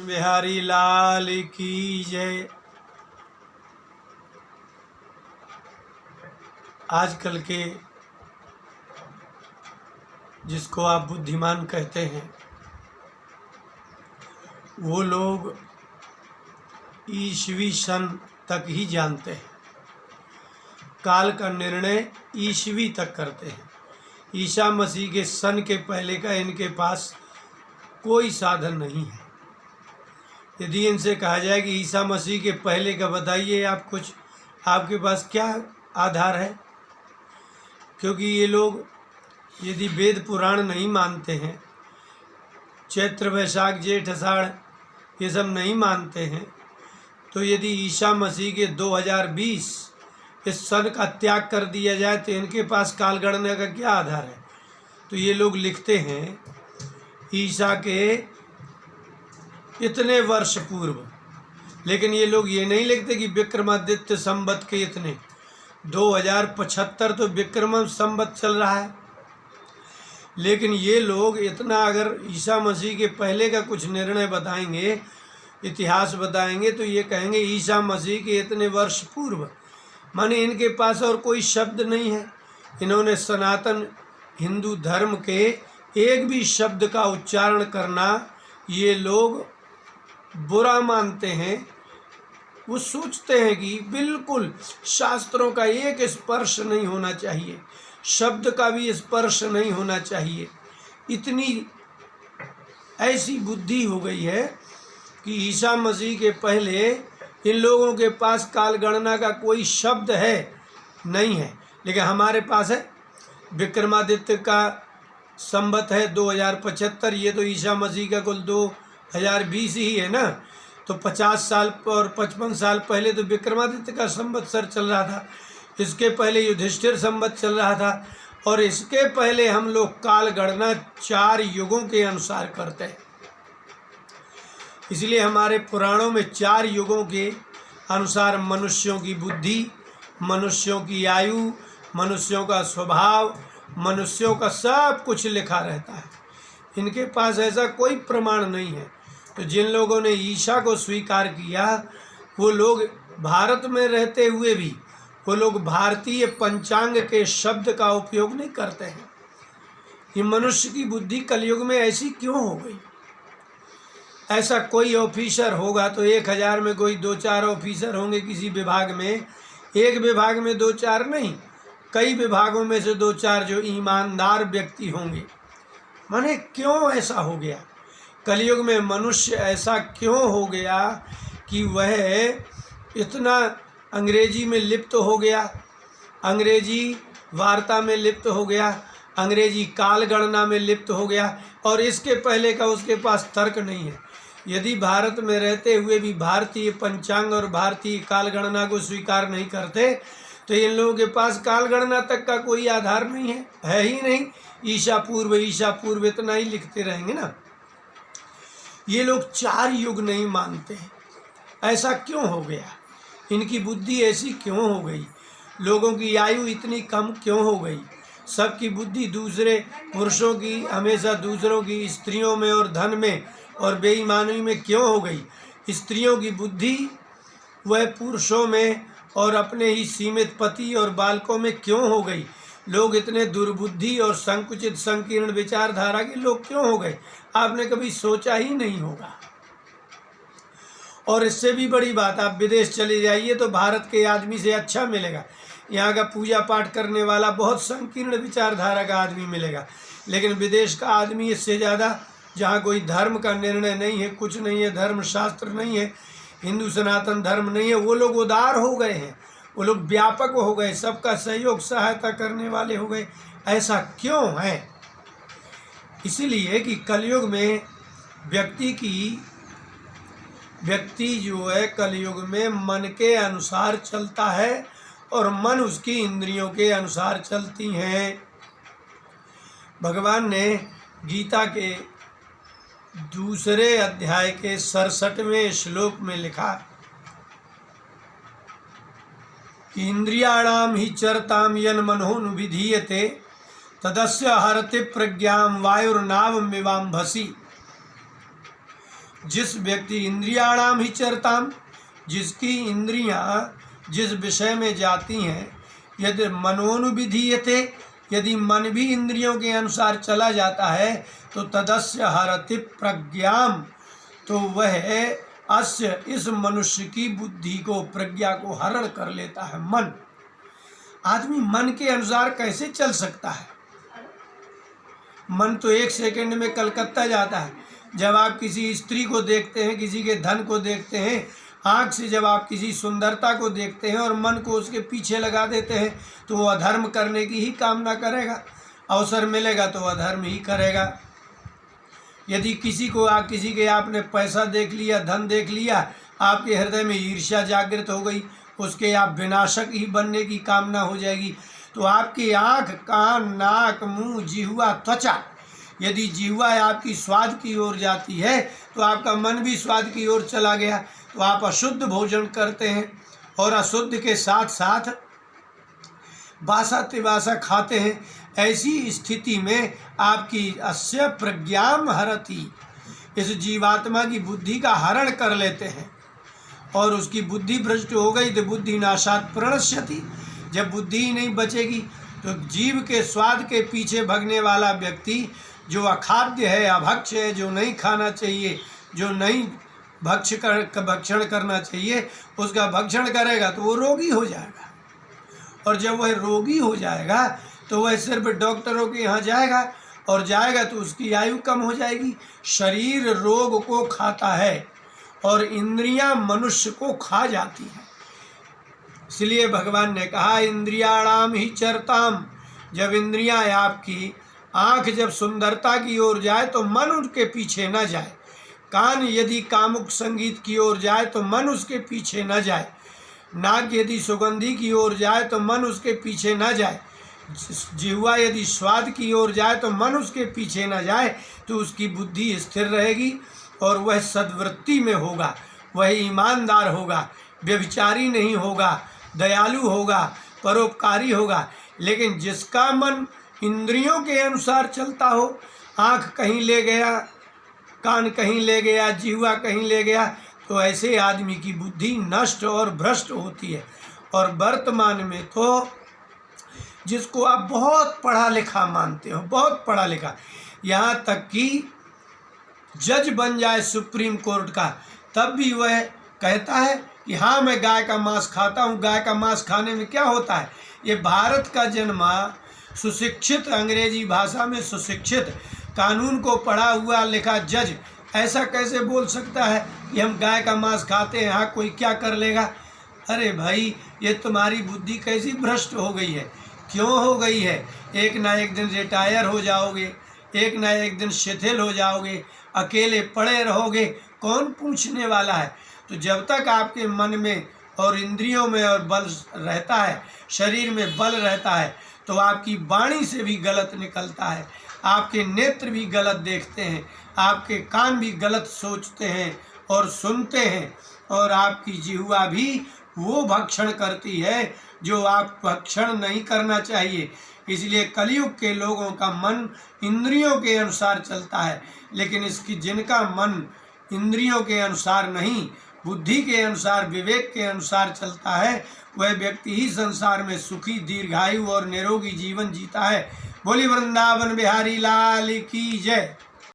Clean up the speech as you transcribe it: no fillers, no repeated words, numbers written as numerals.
बिहारी लाल की जय। आजकल के जिसको आप बुद्धिमान कहते हैं वो लोग ईस्वी सन तक ही जानते हैं, काल का निर्णय ईस्वी तक करते हैं। ईसा मसीह के सन के पहले का इनके पास कोई साधन नहीं है। यदि इनसे कहा जाए कि ईसा मसीह के पहले का बताइए आप कुछ, आपके पास क्या आधार है? क्योंकि ये लोग यदि वेद पुराण नहीं मानते हैं, चैत्र वैशाख जेठ आषाढ़ ये सब नहीं मानते हैं, तो यदि ईसा मसीह के 2020 इस सन का त्याग कर दिया जाए तो इनके पास काल गणना का क्या आधार है? तो ये लोग लिखते हैं ईसा के इतने वर्ष पूर्व, लेकिन ये लोग ये नहीं लिखते कि विक्रमादित्य संवत के इतने 2075 तो विक्रम संवत चल रहा है। लेकिन ये लोग इतना अगर ईसा मसीह के पहले का कुछ निर्णय बताएंगे, इतिहास बताएंगे, तो ये कहेंगे ईसा मसीह के इतने वर्ष पूर्व। माने इनके पास और कोई शब्द नहीं है। इन्होंने सनातन हिंदू धर्म के एक भी शब्द का उच्चारण करना ये लोग बुरा मानते हैं। वो सोचते हैं कि बिल्कुल शास्त्रों का एक स्पर्श नहीं होना चाहिए, शब्द का भी स्पर्श नहीं होना चाहिए। इतनी ऐसी बुद्धि हो गई है कि ईसा मसीह के पहले इन लोगों के पास काल गणना का कोई शब्द है नहीं है। लेकिन हमारे पास है। विक्रमादित्य का संवत है 2075, ये तो ईसा मसीह का कुल 2020 ही है ना। तो 50 साल और 55 साल पहले तो विक्रमादित्य का संवत्सर चल रहा था, इसके पहले युधिष्ठिर संवत चल रहा था, और इसके पहले हम लोग काल गणना 4 युगों के अनुसार करते हैं। इसलिए हमारे पुराणों में 4 युगों के अनुसार मनुष्यों की बुद्धि, मनुष्यों की आयु, मनुष्यों का स्वभाव, मनुष्यों का सब कुछ लिखा रहता है। इनके पास ऐसा कोई प्रमाण नहीं है। तो जिन लोगों ने ईसा को स्वीकार किया वो लोग भारत में रहते हुए भी वो लोग भारतीय पंचांग के शब्द का उपयोग नहीं करते हैं। ये मनुष्य की बुद्धि कलयुग में ऐसी क्यों हो गई? ऐसा कोई ऑफिसर होगा तो 1000 में कोई 2-4 ऑफिसर होंगे किसी विभाग में, एक विभाग में 2-4 नहीं, कई विभागों में से 2-4 जो ईमानदार व्यक्ति होंगे। माने क्यों ऐसा हो गया? कलयुग में मनुष्य ऐसा क्यों हो गया कि वह इतना अंग्रेजी में लिप्त हो गया, अंग्रेजी वार्ता में लिप्त हो गया, अंग्रेजी काल गणना में लिप्त हो गया, और इसके पहले का उसके पास तर्क नहीं है। यदि भारत में रहते हुए भी भारतीय पंचांग और भारतीय काल गणना को स्वीकार नहीं करते तो इन लोगों के पास काल गणना तक का कोई आधार नहीं है ही नहीं। ईसा पूर्व इतना ही लिखते रहेंगे ना। ये लोग 4 युग नहीं मानते हैं। ऐसा क्यों हो गया? इनकी बुद्धि ऐसी क्यों हो गई? लोगों की आयु इतनी कम क्यों हो गई? सबकी बुद्धि दूसरे पुरुषों की, हमेशा दूसरों की स्त्रियों में और धन में और बेईमानी में क्यों हो गई? स्त्रियों की बुद्धि वह पुरुषों में और अपने ही सीमित पति और बालकों में क्यों हो गई? लोग इतने दुर्बुद्धि और संकुचित संकीर्ण विचारधारा के लोग क्यों हो गए? आपने कभी सोचा ही नहीं होगा। और इससे भी बड़ी बात, आप विदेश चले जाइए तो भारत के आदमी से अच्छा मिलेगा। यहाँ का पूजा पाठ करने वाला बहुत संकीर्ण विचारधारा का आदमी मिलेगा, लेकिन विदेश का आदमी इससे ज़्यादा, जहाँ कोई धर्म का निर्णय नहीं है, कुछ नहीं है, धर्म शास्त्र नहीं है, हिंदू सनातन धर्म नहीं है, वो लोग उदार हो गए हैं, वो लोग व्यापक हो गए, सबका सहयोग सहायता करने वाले हो गए। ऐसा क्यों है? इसीलिए कि कलयुग में व्यक्ति जो है कलयुग में मन के अनुसार चलता है और मन उसकी इंद्रियों के अनुसार चलती हैं। भगवान ने गीता के 2 अध्याय के 67वें श्लोक में लिखा कि इंद्रियाणाम ही चरताम यन मनोनुविधीयते तदस्य हरति प्रज्ञाम वायुर्नावमिवाम्भसि। जिस व्यक्ति इंद्रियाणाम ही चरताम, जिसकी इंद्रियां जिस विषय में जाती हैं, यदि मनोनुविधीयते, यदि मन भी इंद्रियों के अनुसार चला जाता है तो तदस्य हरति प्रज्ञाम, तो वह अस्य इस मनुष्य की बुद्धि को, प्रज्ञा को हरण कर लेता है। मन, आदमी मन के अनुसार कैसे चल सकता है? मन तो एक सेकंड में कलकत्ता जाता है। जब आप किसी स्त्री को देखते हैं, किसी के धन को देखते हैं, आँख से जब आप किसी सुंदरता को देखते हैं और मन को उसके पीछे लगा देते हैं, तो वह अधर्म करने की ही कामना करेगा। अवसर मिलेगा तो अधर्म ही करेगा। यदि किसी के आपने पैसा देख लिया, धन देख लिया, आपके हृदय में ईर्ष्या जागृत हो गई, उसके आप विनाशक ही बनने की कामना हो जाएगी। तो आपकी आँख, कान, नाक, मुंह, जिह्वा, त्वचा, यदि जिह्वा आपकी स्वाद की ओर जाती है तो आपका मन भी स्वाद की ओर चला गया, तो आप अशुद्ध भोजन करते हैं और अशुद्ध के साथ साथ बासा तिबासा खाते हैं। ऐसी स्थिति में आपकी अस्य प्रज्ञाम हरति, इस जीवात्मा की बुद्धि का हरण कर लेते हैं और उसकी बुद्धि भ्रष्ट हो गई तो बुद्धि नाशात प्रणश्यति। जब बुद्धि ही नहीं बचेगी तो जीव के स्वाद के पीछे भगने वाला व्यक्ति, जो अखाद्य है, अभक्ष है, जो नहीं खाना चाहिए, जो नहीं भक्षण करना चाहिए, उसका भक्षण करेगा तो वो रोगी हो जाएगा। और जब वह रोगी हो जाएगा तो वह सिर्फ डॉक्टरों के यहाँ जाएगा, और जाएगा तो उसकी आयु कम हो जाएगी। शरीर रोग को खाता है और इंद्रियां मनुष्य को खा जाती हैं। इसलिए भगवान ने कहा इंद्रियाणाम ही चरताम। जब इंद्रियां आपकी, आँख जब सुंदरता की ओर जाए तो मन उनके पीछे न जाए, कान यदि कामुक संगीत की ओर जाए तो मन उसके पीछे न जाए, नाक यदि सुगंधी की ओर जाए तो मन उसके पीछे न जाए, जिह्वा यदि स्वाद की ओर जाए तो मन उसके पीछे न जाए, तो उसकी बुद्धि स्थिर रहेगी और वह सद्वृत्ति में होगा, वह ईमानदार होगा, व्यभिचारी नहीं होगा, दयालु होगा, परोपकारी होगा। लेकिन जिसका मन इंद्रियों के अनुसार चलता हो, आँख कहीं ले गया, कान कहीं ले गया, जिह्वा कहीं ले गया, तो ऐसे आदमी की बुद्धि नष्ट और भ्रष्ट होती है। और वर्तमान में तो जिसको आप बहुत पढ़ा लिखा मानते हो, बहुत पढ़ा लिखा, यहाँ तक कि जज बन जाए सुप्रीम कोर्ट का, तब भी वह कहता है कि हाँ मैं गाय का मांस खाता हूँ। गाय का मांस खाने में क्या होता है? ये भारत का जन्मा, सुशिक्षित, अंग्रेजी भाषा में सुशिक्षित, कानून को पढ़ा हुआ लिखा जज ऐसा कैसे बोल सकता है कि हम गाय का मांस खाते हैं, हाँ कोई क्या कर लेगा? अरे भाई, ये तुम्हारी बुद्धि कैसी भ्रष्ट हो गई है? क्यों हो गई है? एक ना एक दिन रिटायर हो जाओगे, एक ना एक दिन शिथिल हो जाओगे, अकेले पड़े रहोगे, कौन पूछने वाला है? तो जब तक आपके मन में और इंद्रियों में और बल रहता है, शरीर में बल रहता है, तो आपकी वाणी से भी गलत निकलता है, आपके नेत्र भी गलत देखते हैं, आपके कान भी गलत सोचते हैं और सुनते हैं, और आपकी जिह्वा भी वो भक्षण करती है जो आप भक्षण नहीं करना चाहिए। इसलिए कलयुग के लोगों का मन इंद्रियों के अनुसार चलता है, लेकिन जिनका मन इंद्रियों के अनुसार नहीं, बुद्धि के अनुसार, विवेक के अनुसार चलता है, वह व्यक्ति ही संसार में सुखी, दीर्घायु और निरोगी जीवन जीता है। बोली वृंदावन बिहारी लाल की जय।